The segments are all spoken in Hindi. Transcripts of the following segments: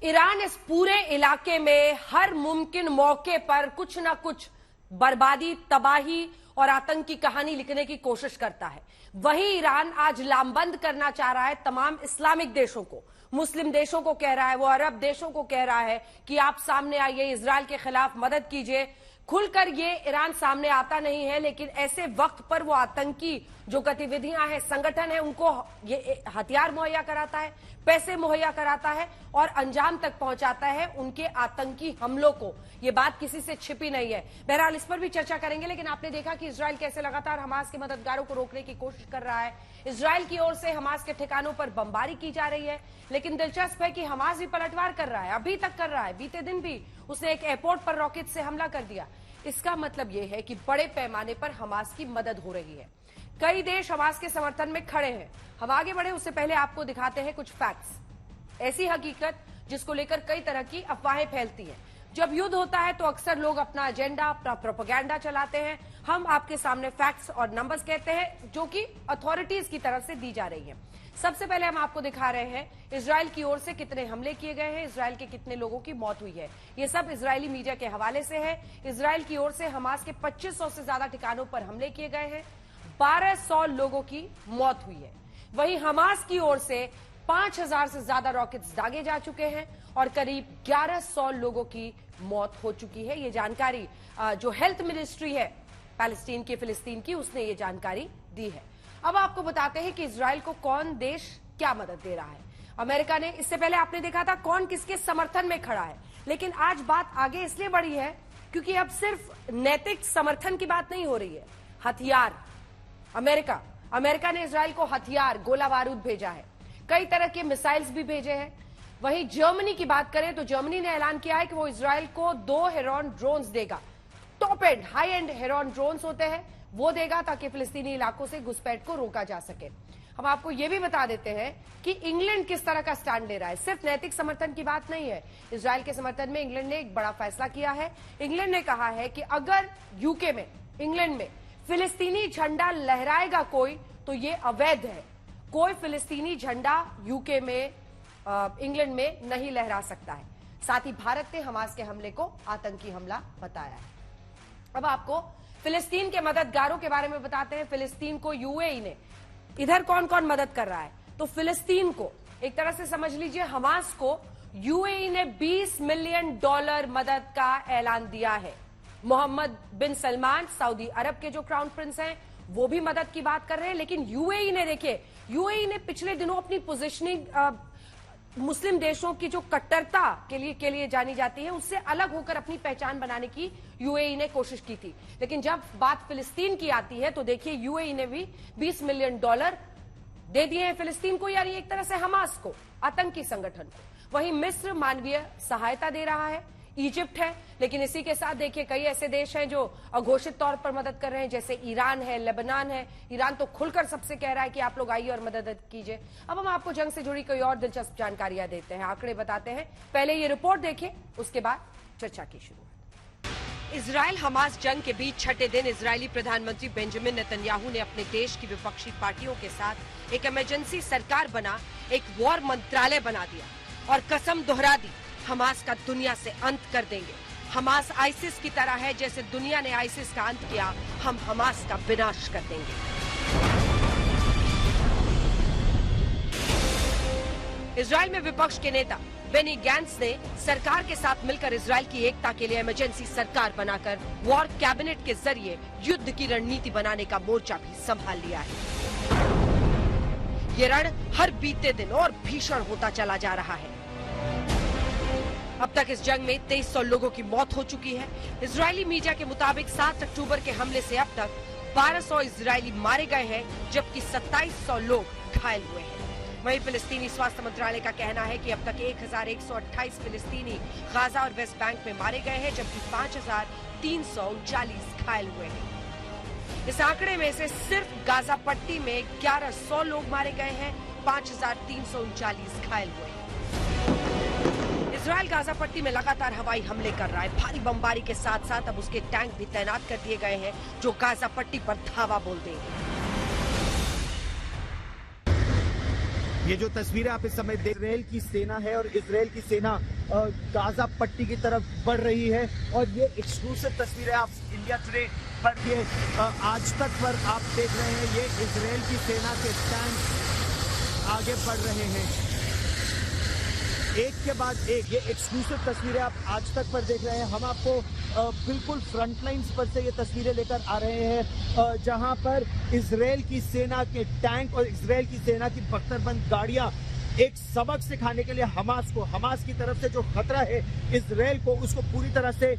ईरान इस पूरे इलाके में हर मुमकिन मौके पर कुछ ना कुछ बर्बादी, तबाही और आतंक की कहानी लिखने की कोशिश करता है। वही ईरान आज लामबंद करना चाह रहा है तमाम इस्लामिक देशों को, मुस्लिम देशों को कह रहा है, वो अरब देशों को कह रहा है कि आप सामने आइए, इजराइल के खिलाफ मदद कीजिए। खुलकर ये ईरान सामने आता नहीं है, लेकिन ऐसे वक्त पर वो आतंकी जो गतिविधियां हैं, संगठन है, उनको ये हथियार मुहैया कराता है, पैसे मुहैया कराता है और अंजाम तक पहुंचाता है उनके आतंकी हमलों को। ये बात किसी से छिपी नहीं है। बहरहाल इस पर भी चर्चा करेंगे, लेकिन आपने देखा कि इजराइल कैसे लगातार हमास के मददगारों को रोकने की कोशिश कर रहा है। इजराइल की ओर से हमास के ठिकानों पर बमबारी की जा रही है, लेकिन दिलचस्प है कि हमास भी पलटवार कर रहा है, अभी तक कर रहा है। बीते दिन भी उसने एक एयरपोर्ट पर रॉकेट से हमला कर दिया। इसका मतलब यह है कि बड़े पैमाने पर हमास की मदद हो रही है। कई देश हमास के समर्थन में खड़े हैं। हम आगे बढ़े उससे पहले आपको दिखाते हैं कुछ फैक्ट्स, ऐसी हकीकत जिसको लेकर कई तरह की अफवाहें फैलती हैं। जब युद्ध होता है तो अक्सर लोग अपना एजेंडा, अपना प्रोपेगेंडा चलाते हैं। हम आपके सामने फैक्ट्स और नंबर्स कहते हैं जो कि अथॉरिटीज की तरफ से दी जा रही है। सबसे पहले हम आपको दिखा रहे हैं इजराइल की ओर से कितने हमले किए गए हैं, इजराइल के कितने लोगों की मौत हुई है। ये सब इजरायली मीडिया के हवाले से है। इजराइल की ओर से हमास के 2500 से ज्यादा ठिकानों पर हमले किए गए हैं, 1200 लोगों की मौत हुई है। वहीं हमास की ओर से 5000 से ज्यादा रॉकेट्स दागे जा चुके हैं और करीब 1100 लोगों की मौत हो चुकी है। ये जानकारी जो हेल्थ मिनिस्ट्री है पैलेस्टीन की, फिलिस्तीन की, उसने ये जानकारी दी है। अब आपको बताते हैं कि इजराइल को कौन देश क्या मदद दे रहा है। अमेरिका ने, इससे पहले आपने देखा था कौन किसके समर्थन में खड़ा है, लेकिन आज बात आगे इसलिए बढ़ी है क्योंकि अब सिर्फ नैतिक समर्थन की बात नहीं हो रही है, हथियार। अमेरिका ने इजराइल को हथियार, गोला बारूद भेजा है, कई तरह के मिसाइल्स भी भेजे हैं। वहीं जर्मनी की बात करें तो जर्मनी ने ऐलान किया है कि वो इजराइल को 2 हेरॉन ड्रोन्स देगा। Top and, high and heron drones होते हैं, वो देगा ताकि फिलिस्तीनी इलाकों से घुसपैठ को रोका जा सके। हम आपको यह भी बता देते हैं कि इंग्लैंड किस तरह का स्टैंड ले रहा है। सिर्फ नैतिक समर्थन की बात नहीं है, इजराइल के समर्थन में इंग्लैंड ने एक बड़ा फैसला किया है। इंग्लैंड ने कहा है कि अगर यूके में, इंग्लैंड में फिलिस्तीनी झंडा लहराएगा कोई तो ये अवैध है। कोई फिलिस्तीनी झंडा यूके में, इंग्लैंड में नहीं लहरा सकता है। साथ ही भारत ने हमास के हमले को आतंकी हमला बताया है। अब आपको फिलिस्तीन के मददगारों के बारे में बताते हैं। फिलिस्तीन को यूएई ने, इधर कौन कौन मदद कर रहा है, तो फिलिस्तीन को एक तरह से समझ लीजिए, हमास को यूएई ने $20 मिलियन मदद का ऐलान दिया है। मोहम्मद बिन सलमान, सऊदी अरब के जो क्राउन प्रिंस हैं, वो भी मदद की बात कर रहे हैं। लेकिन यूएई ने, देखिए, यूएई ने पिछले दिनों अपनी पोजीशनिंग मुस्लिम देशों की जो कट्टरता के लिए जानी जाती है, उससे अलग होकर अपनी पहचान बनाने की यूएई ने कोशिश की थी। लेकिन जब बात फिलिस्तीन की आती है तो देखिए यूएई ने भी $20 मिलियन दे दिए हैं फिलिस्तीन को, यानी एक तरह से हमास को, आतंकी संगठन को। वहीं मिस्र मानवीय सहायता दे रहा है, इजिप्ट है, लेकिन इसी के साथ देखिए कई ऐसे देश हैं जो अघोषित तौर पर मदद कर रहे हैं, जैसे ईरान है, लेबनान है। ईरान तो खुलकर सबसे कह रहा है कि आप लोग आइए और मदद कीजिए। अब हम आपको जंग से जुड़ी कोई और दिलचस्प जानकारियां देते हैं, आंकड़े बताते हैं। पहले ये रिपोर्ट देखिए, उसके बाद चर्चा की शुरुआत। इजराइल हमास जंग के बीच छठे दिन इजरायली प्रधानमंत्री बेंजामिन नेतन्याहू ने अपने देश की विपक्षी पार्टियों के साथ एक इमरजेंसी सरकार बना, एक वॉर मंत्रालय बना दिया और कसम दोहरा दी, हमास का दुनिया से अंत कर देंगे। हमास आईसिस की तरह है, जैसे दुनिया ने आईसिस का अंत किया, हम हमास का विनाश कर देंगे। इजराइल में विपक्ष के नेता बेनी गैंट्स ने सरकार के साथ मिलकर इजराइल की एकता के लिए इमरजेंसी सरकार बनाकर वॉर कैबिनेट के जरिए युद्ध की रणनीति बनाने का मोर्चा भी संभाल लिया है। ये रण हर बीते दिन और भीषण होता चला जा रहा है। अब तक इस जंग में 2300 लोगों की मौत हो चुकी है। इजरायली मीडिया के मुताबिक 7 अक्टूबर के हमले से अब तक 1200 इजरायली मारे गए हैं, जबकि 2700 लोग घायल हुए हैं। वहीं फिलिस्तीनी स्वास्थ्य मंत्रालय का कहना है कि अब तक 1128 फिलिस्तीनी गाजा और वेस्ट बैंक में मारे गए हैं, जबकि 5339 घायल हुए हैं। इस आंकड़े में से सिर्फ गाजा पट्टी में 1100 लोग मारे गए हैं, 5339 घायल हुए हैं। इजराइल गाजा पट्टी में लगातार हवाई हमले कर रहा है। भारी बमबारी के साथ साथ अब उसके टैंक भी तैनात कर दिए गए हैं, जो गाजा पट्टी पर धावा बोल देंगे। ये जो तस्वीरें आप इस समय देख, इजराइल की सेना है और इजराइल की सेना गाजा पट्टी की तरफ बढ़ रही है और ये एक्सक्लूसिव तस्वीरें आप इंडिया टुडे पर ये आज तक पर आप देख रहे हैं। ये इजराइल की सेना के टैंक आगे बढ़ रहे हैं एक के बाद एक। ये एक्सक्लूसिव तस्वीरें आप आज तक पर देख रहे हैं। हम आपको बिल्कुल फ्रंट लाइन्स पर से ये तस्वीरें लेकर आ रहे हैं जहां पर इजराइल की सेना के टैंक और इजराइल की सेना की बख्तरबंद गाड़ियां एक सबक सिखाने के लिए हमास की तरफ से जो खतरा है इजराइल को, उसको पूरी तरह से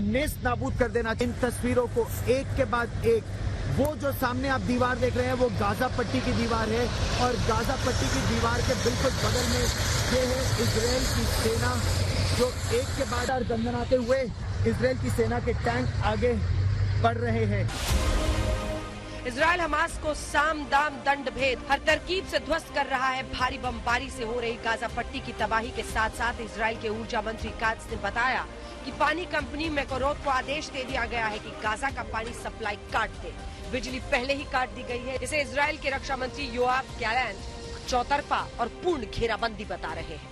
नेस्त नाबूद कर देना। इन तस्वीरों को एक के बाद एक, वो जो सामने आप दीवार देख रहे हैं वो गाजा पट्टी की दीवार है और गाजा पट्टी की दीवार के बिल्कुल बगल में ये है इजराइल की सेना जो एक के बाद और गंदनाते हुए इजराइल की सेना के टैंक आगे बढ़ रहे हैं। इजराइल हमास को साम दाम दंड भेद हर तरकीब से ध्वस्त कर रहा है। भारी बमबारी से हो रही गाजा पट्टी की तबाही के साथ साथ इजराइल के ऊर्जा मंत्री कात्स ने बताया कि पानी कंपनी मैकोरोत को आदेश दे दिया गया है कि गाजा का पानी सप्लाई काट दे। बिजली पहले ही काट दी गई है। इसे इजराइल के रक्षा मंत्री योआव गैलेंट चौतरफा और पूर्ण घेराबंदी बता रहे हैं।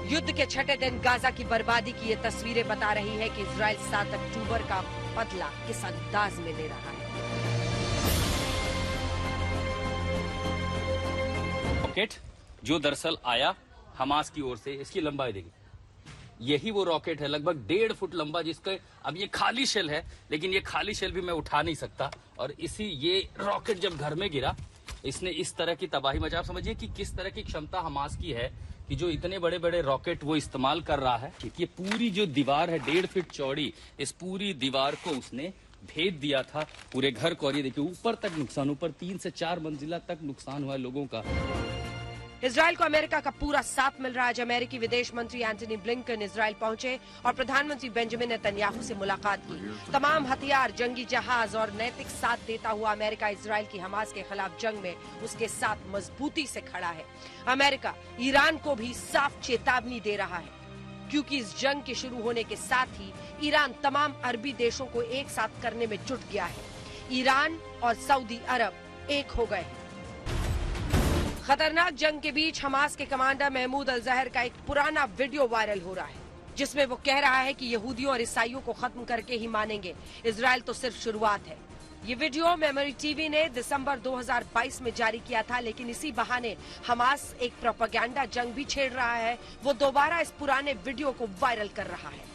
युद्ध के छठे दिन गाजा की बर्बादी की ये तस्वीरें बता रही है कि इजराइल 7 अक्टूबर का बदला किस अंदाज में ले रहा है। रॉकेट जो दरअसल आया हमास की ओर से, इसकी लंबाई देखिए, यही वो रॉकेट है लगभग 1.5 फुट लंबा, जिसके अब ये खाली शेल है, लेकिन ये खाली शेल भी मैं उठा नहीं सकता। और ये रॉकेट जब घर में गिरा इसने इस तरह की तबाही मचा। आप समझिए कि किस तरह की क्षमता हमास की है कि जो इतने बड़े बड़े रॉकेट वो इस्तेमाल कर रहा है। ये पूरी जो दीवार है 1.5 फीट चौड़ी, इस पूरी दीवार को उसने भेद दिया था पूरे घर को। और ये देखिए ऊपर तक नुकसान, ऊपर 3 से 4 मंजिला तक नुकसान हुआ लोगों का। इजराइल को अमेरिका का पूरा साथ मिल रहा है। आज अमेरिकी विदेश मंत्री एंटनी ब्लिंकन इजराइल पहुंचे और प्रधानमंत्री बेंजामिन नेतन्याहू से मुलाकात की। तमाम हथियार, जंगी जहाज और नैतिक साथ देता हुआ अमेरिका इजराइल की हमास के खिलाफ जंग में उसके साथ मजबूती से खड़ा है। अमेरिका ईरान को भी साफ चेतावनी दे रहा है क्योंकि इस जंग के शुरू होने के साथ ही ईरान तमाम अरबी देशों को एक साथ करने में जुट गया है। ईरान और सऊदी अरब एक हो गए हैं। खतरनाक जंग के बीच हमास के कमांडर महमूद अल जहर का एक पुराना वीडियो वायरल हो रहा है जिसमें वो कह रहा है कि यहूदियों और ईसाइयों को खत्म करके ही मानेंगे, इजराइल तो सिर्फ शुरुआत है। ये वीडियो मेमोरी टीवी ने दिसंबर 2022 में जारी किया था, लेकिन इसी बहाने हमास एक प्रोपेगेंडा जंग भी छेड़ रहा है। वो दोबारा इस पुराने वीडियो को वायरल कर रहा है।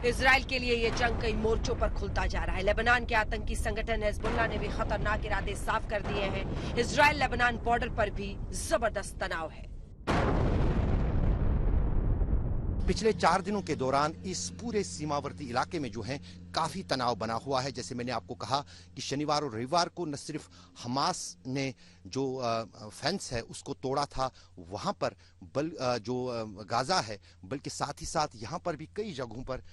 इजराइल के लिए ये जंग कई मोर्चों पर खुलता जा रहा है। लेबनान के आतंकी संगठन हिजबुल्लाह ने भी खतरनाक इरादे साफ कर दिए हैं। इजराइल लेबनान बॉर्डर पर भी जबरदस्त तनाव है। पिछले 4 दिनों के दौरान इस पूरे सीमावर्ती इलाके में जो है काफी तनाव बना हुआ है। जैसे मैंने आपको कहा कि शनिवार और रविवार को न सिर्फ हमास ने जो फेंस है उसको तोड़ा था वहां पर, जो गाजा है, बल्कि साथ ही साथ यहाँ पर भी कई जगहों पर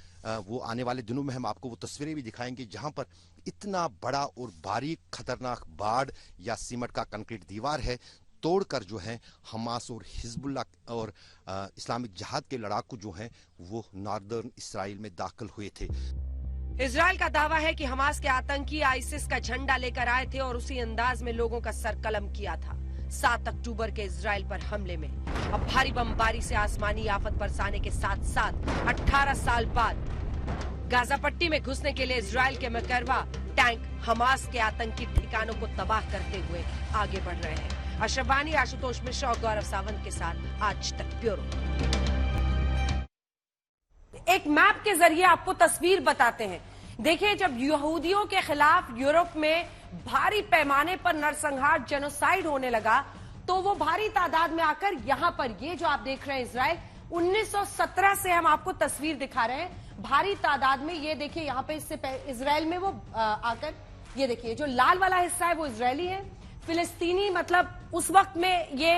वो आने वाले दिनों में हम आपको वो तस्वीरें भी दिखाएंगे जहां पर इतना बड़ा और बारीक खतरनाक बाड़ या सीमेंट का कंक्रीट दीवार है तोड़कर जो है हमास और हिजबुल्लाह और इस्लामिक जिहाद के लड़ाकू जो हैं वो नॉर्दर्न इसराइल में दाखिल हुए थे। इजराइल का दावा है कि हमास के आतंकी आईसिस का झंडा लेकर आए थे और उसी अंदाज में लोगों का सर कलम किया था। 7 अक्टूबर के इजराइल पर हमले में अब भारी बमबारी से आसमानी आफत बरसाने के साथ साथ 18 साल बाद गाजा पट्टी में घुसने के लिए इजराइल के मकरवा टैंक हमास के आतंकी ठिकानों को तबाह करते हुए आगे बढ़ रहे हैं। अशरफ वानी, आशुतोष मिश्रा और गौरव सावंत के साथ आज तक ब्यूरो। एक मैप के जरिए आपको तस्वीर बताते हैं। देखिए, जब यहूदियों के खिलाफ यूरोप में भारी पैमाने पर नरसंहार जेनोसाइड होने लगा तो वो भारी तादाद में आकर यहां पर, ये जो आप देख रहे हैं इजराइल, 1917 से हम आपको तस्वीर दिखा रहे हैं भारी तादाद में। ये देखिए यहाँ पे इससे इजराइल में वो आकर, ये देखिए जो लाल वाला हिस्सा है वो इजरायली है, फिलिस्तीनी मतलब उस वक्त में ये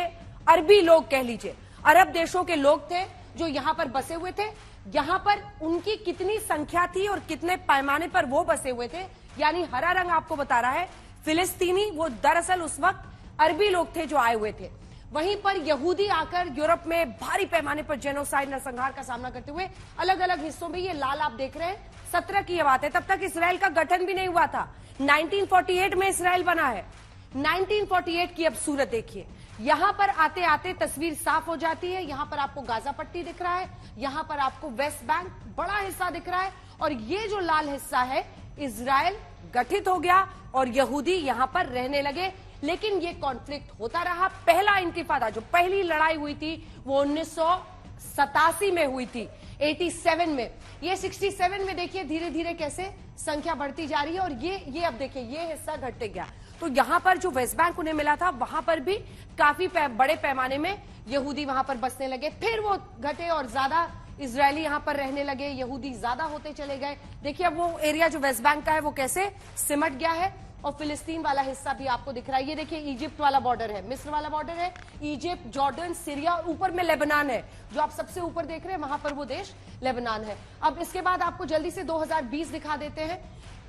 अरबी लोग कह लीजिए, अरब देशों के लोग थे जो यहाँ पर बसे हुए थे। यहाँ पर उनकी कितनी संख्या थी और कितने पैमाने पर वो बसे हुए थे, यानी हरा रंग आपको बता रहा है फिलिस्तीनी, वो दरअसल उस वक्त अरबी लोग थे जो आए हुए थे। वहीं पर यहूदी आकर यूरोप में भारी पैमाने पर जेनोसाइड नरसंहार का सामना करते हुए अलग अलग हिस्सों में, ये लाल आप देख रहे हैं 17 की ये बात है, तब तक इसराइल का गठन भी नहीं हुआ था। 1948 में इसराइल बना है। 1948 की अब सूरत देखिए। यहां पर आते आते तस्वीर साफ हो जाती है। यहां पर आपको गाजा पट्टी दिख रहा है, यहां पर आपको वेस्ट बैंक बड़ा हिस्सा दिख रहा है, और ये जो लाल हिस्सा है, इजराइल गठित हो गया और यहूदी यहां पर रहने लगे। लेकिन ये कॉन्फ्लिक्ट होता रहा। पहला इंतिफादा, जो पहली लड़ाई हुई थी, वो 1987 में हुई थी, 87 में। ये 67 में देखिए धीरे धीरे कैसे संख्या बढ़ती जा रही है, और ये अब देखिए ये हिस्सा घटते गया। तो यहां पर जो वेस्ट बैंक उन्हें मिला था, वहां पर भी काफी बड़े पैमाने में यहूदी वहां पर बसने लगे। फिर वो घटे और ज्यादा इजरायली यहां पर रहने लगे, यहूदी ज्यादा होते चले गए। देखिए अब वो एरिया जो वेस्ट बैंक का है वो कैसे सिमट गया है, और फिलिस्तीन वाला हिस्सा भी आपको दिख रहा है। ये देखिए इजिप्ट वाला बॉर्डर है, मिस्र वाला बॉर्डर है, इजिप्ट, जॉर्डन, सीरिया, और ऊपर में लेबनान है। जो आप सबसे ऊपर देख रहे हैं वहां पर वो देश लेबनान है। अब इसके बाद आपको जल्दी से 2020 दिखा देते हैं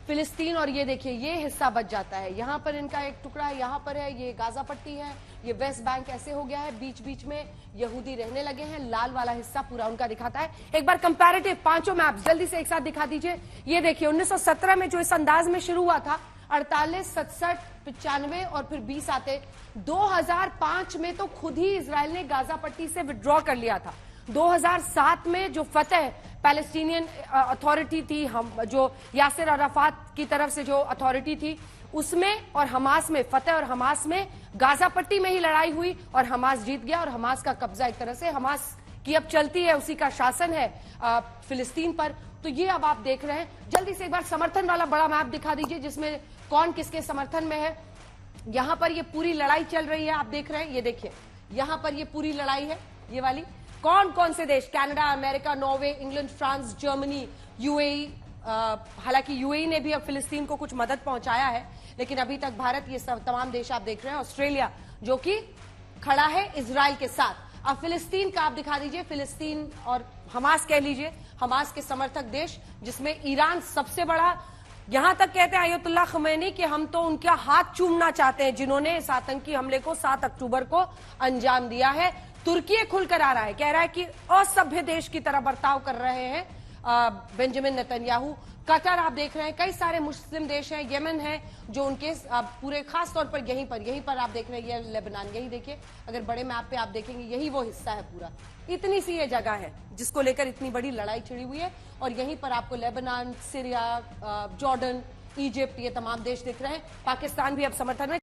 फिलिस्तीन, और ये देखिए ये हिस्सा बच जाता है। यहां पर इनका एक टुकड़ा यहां पर है, ये गाजा पट्टी है, ये वेस्ट बैंक ऐसे हो गया है, बीच बीच में यहूदी रहने लगे हैं। लाल वाला हिस्सा पूरा उनका दिखाता है। एक बार कंपैरेटिव पांचों मैप जल्दी से एक साथ दिखा दीजिए। ये देखिए 1917 में जो इस अंदाज में शुरू हुआ था, 48, 67, 95 और फिर 20 आते। 2005 में तो खुद ही इजराइल ने गाजा पट्टी से विड्रॉ कर लिया था। 2007 में जो फतेह पैलेस्टीनियन अथॉरिटी थी, हम जो यासिर अराफात की तरफ से जो अथॉरिटी थी, उसमें और हमास में, फतेह और हमास में गाजा पट्टी में ही लड़ाई हुई और हमास जीत गया। और हमास का कब्जा एक तरह से हमास की अब चलती है, उसी का शासन है फिलिस्तीन पर। तो ये अब आप देख रहे हैं। जल्दी से एक बार समर्थन वाला बड़ा मैप दिखा दीजिए, जिसमें कौन किसके समर्थन में है। यहां पर ये पूरी लड़ाई चल रही है, आप देख रहे हैं। ये देखिए यहां पर ये पूरी लड़ाई है, ये वाली। कौन कौन से देश, Canada, America, Norway, England, France, Germany, UAE. हालांकि यूएई ने भी अब फिलिस्तीन को कुछ मदद पहुंचाया है, लेकिन अभी तक भारत, ये सब तमाम देश आप देख रहे हैं। ऑस्ट्रेलिया जो कि खड़ा है इजराइल के साथ। अब फिलिस्तीन का आप दिखा दीजिए, फिलिस्तीन और हमास कह लीजिए, हमास के समर्थक देश, जिसमें ईरान सबसे बड़ा। यहां तक कहते हैं आयतुल्लाह खमैनी कि हम तो उनका हाथ चूमना चाहते हैं जिन्होंने इस आतंकी हमले को 7 अक्टूबर को अंजाम दिया है। तुर्की खुलकर आ रहा है, कह रहा है कि असभ्य देश की तरह बर्ताव कर रहे हैं बेंजामिन नेतन्याहू। कतर आप देख रहे हैं, कई सारे मुस्लिम देश हैं, यमन है जो उनके पूरे खास तौर पर यहीं पर आप देख रहे हैं, ये लेबनान। यही देखिए, अगर बड़े मैप पे आप देखेंगे यही वो हिस्सा है पूरा। इतनी सी ये जगह है जिसको लेकर इतनी बड़ी लड़ाई छिड़ी हुई है, और यहीं पर आपको लेबनान, सीरिया, जॉर्डन, इजिप्ट, ये तमाम देश दिख रहे हैं। पाकिस्तान भी अब समर्थन में